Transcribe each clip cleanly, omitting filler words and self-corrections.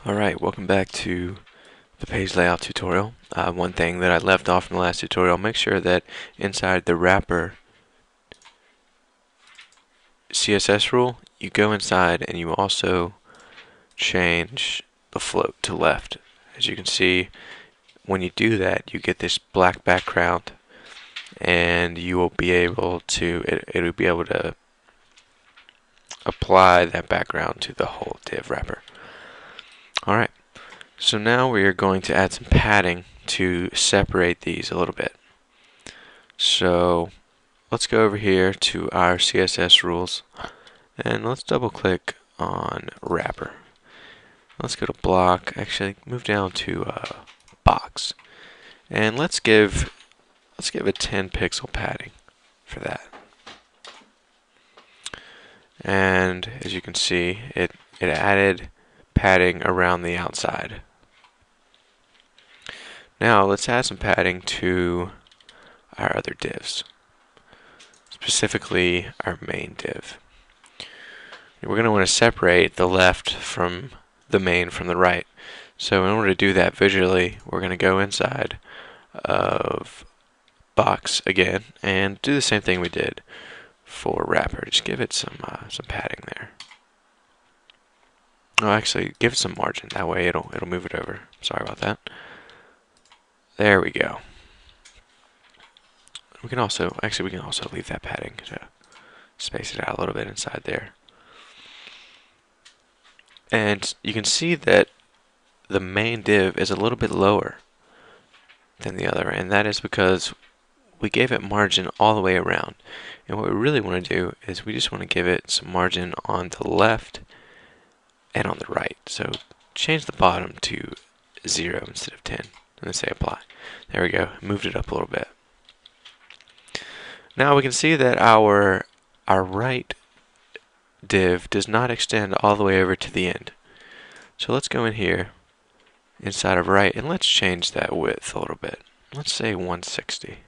Alright, welcome back to the page layout tutorial. One thing that I left off in the last tutorial, make sure that inside the wrapper CSS rule, you go inside and you also change the float to left. As you can see, when you do that, you get this black background and you will be able to, it'll be able to apply that background to the whole div wrapper. Alright, so now we are going to add some padding to separate these a little bit. So let's go over here to our CSS rules and let's double click on wrapper. Let's go to block, actually move down to box, and let's give a 10 pixel padding for that. And as you can see, it added padding around the outside. Now let's add some padding to our other divs, specifically our main div. We're going to want to separate the left from the main from the right. So in order to do that visually, we're going to go inside of box again and do the same thing we did for wrapper. Just give it some padding there. Oh, actually, give it some margin. That way, it'll move it over. Sorry about that. There we go. We can also leave that padding to space it out a little bit inside there. And you can see that the main div is a little bit lower than the other, and that is because we gave it margin all the way around. And what we really want to do is we just want to give it some margin on the left and on the right. So change the bottom to 0 instead of 10 and then say apply. There we go, moved it up a little bit. Now we can see that our right div does not extend all the way over to the end. So let's go in here inside of right and let's change that width a little bit. Let's say 160.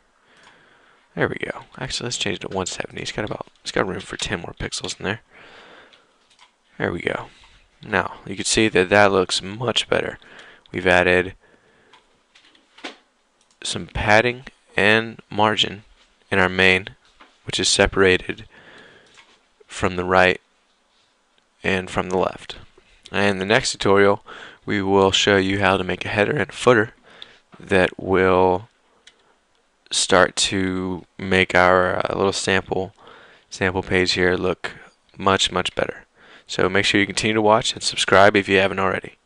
There we go. Actually, let's change it to 170. It's got room for 10 more pixels in there. There we go. Now you can see that looks much better. We've added some padding and margin in our main, which is separated from the right and from the left. And in the next tutorial, we will show you how to make a header and a footer that will start to make our little sample page here look much better. So make sure you continue to watch and subscribe if you haven't already.